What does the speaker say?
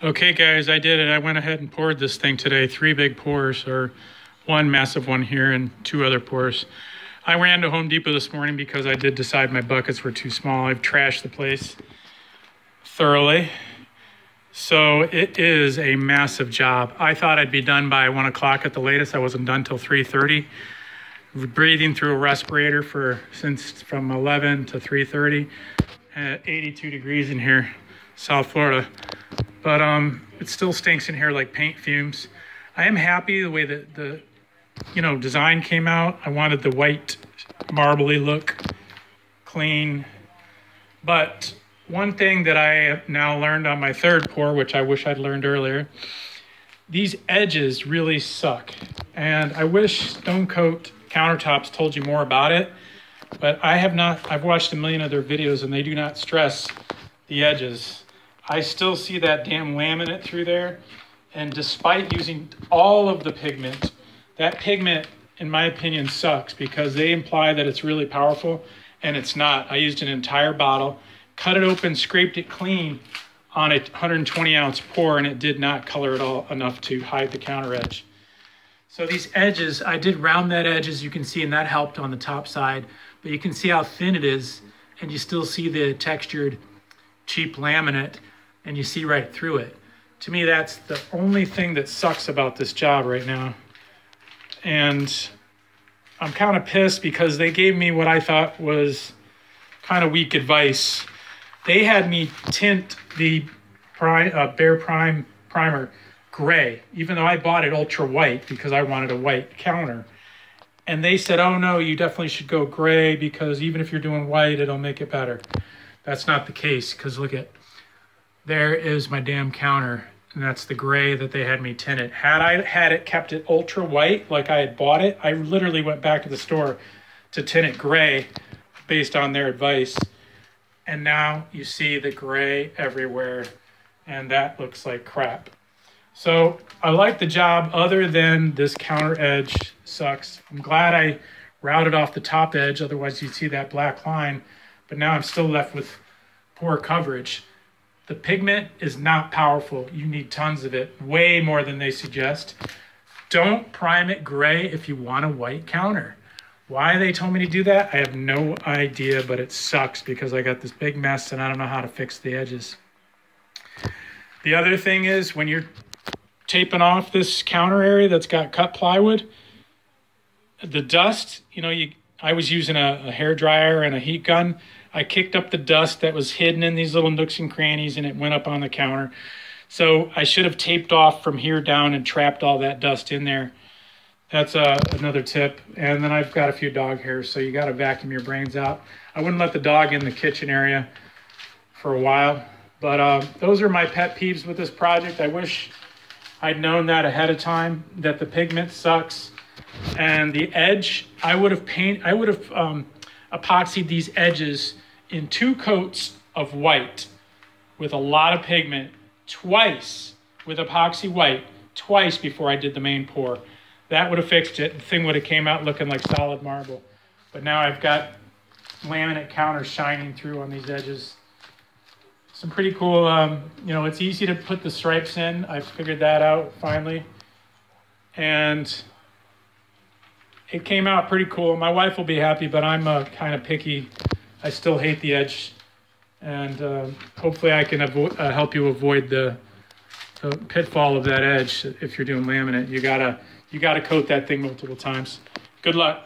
Okay, guys, I did it. I went ahead and poured this thing today. 3 big pours, or one massive one here and 2 other pours. I ran to Home Depot this morning because I did decide my buckets were too small. I've trashed the place thoroughly. So it is a massive job. I thought I'd be done by 1 o'clock at the latest. I wasn't done till 3:30. Breathing through a respirator from 11 to 3:30 at 82 degrees in here, South Florida. But it still stinks in here like paint fumes. I am happy the way that the design came out. I wanted the white marbly look, clean. But one thing that I have now learned on my 3rd pour, which I wish I'd learned earlier, these edges really suck. And I wish Stone Coat Countertops told you more about it, but I have not. I've watched a million of their videos and they do not stress the edges. I still see that damn laminate through there, and despite using all of the pigment, that pigment, in my opinion, sucks because they imply that it's really powerful, and it's not. I used an entire bottle, cut it open, scraped it clean on a 120-ounce pour, and it did not color at all enough to hide the counter edge. So these edges, I did round that edge, as you can see, and that helped on the top side, but you can see how thin it is, and you still see the textured, cheap laminate, and you see right through it. To me, that's the only thing that sucks about this job right now. And I'm kind of pissed because they gave me what I thought was kind of weak advice. They had me tint the Bare Prime primer gray, even though I bought it ultra white because I wanted a white counter. And they said, oh no, you definitely should go gray because even if you're doing white, it'll make it better. That's not the case, because look at, there is my damn counter, and that's the gray that they had me tint it. Had I had it kept it ultra white like I had bought it, I literally went back to the store to tint it gray based on their advice. And now you see the gray everywhere, and that looks like crap. So I like the job other than this counter edge sucks. I'm glad I routed off the top edge, otherwise you'd see that black line, but now I'm still left with poor coverage. The pigment is not powerful. You need tons of it, way more than they suggest. Don't prime it gray if you want a white counter. Why they told me to do that, I have no idea, but it sucks because I got this big mess and I don't know how to fix the edges. The other thing is when you're taping off this counter area that's got cut plywood, the dust, I was using a hair dryer and a heat gun. I kicked up the dust that was hidden in these little nooks and crannies, and it went up on the counter. So I should have taped off from here down and trapped all that dust in there. That's another tip. And then I've got a few dog hairs, so you got to vacuum your brains out. I wouldn't let the dog in the kitchen area for a while. But those are my pet peeves with this project. I wish I'd known that ahead of time, that the pigment sucks. And the edge, I would have epoxied these edges in 2 coats of white with a lot of pigment twice with epoxy white, twice before I did the main pour. That would have fixed it. The thing would have came out looking like solid marble. But now I've got laminate counters shining through on these edges. Some pretty cool, it's easy to put the stripes in. I figured that out finally. And it came out pretty cool. My wife will be happy, but I'm kind of picky. I still hate the edge. And hopefully I can help you avoid the pitfall of that edge. If you're doing laminate, you gotta coat that thing multiple times. Good luck.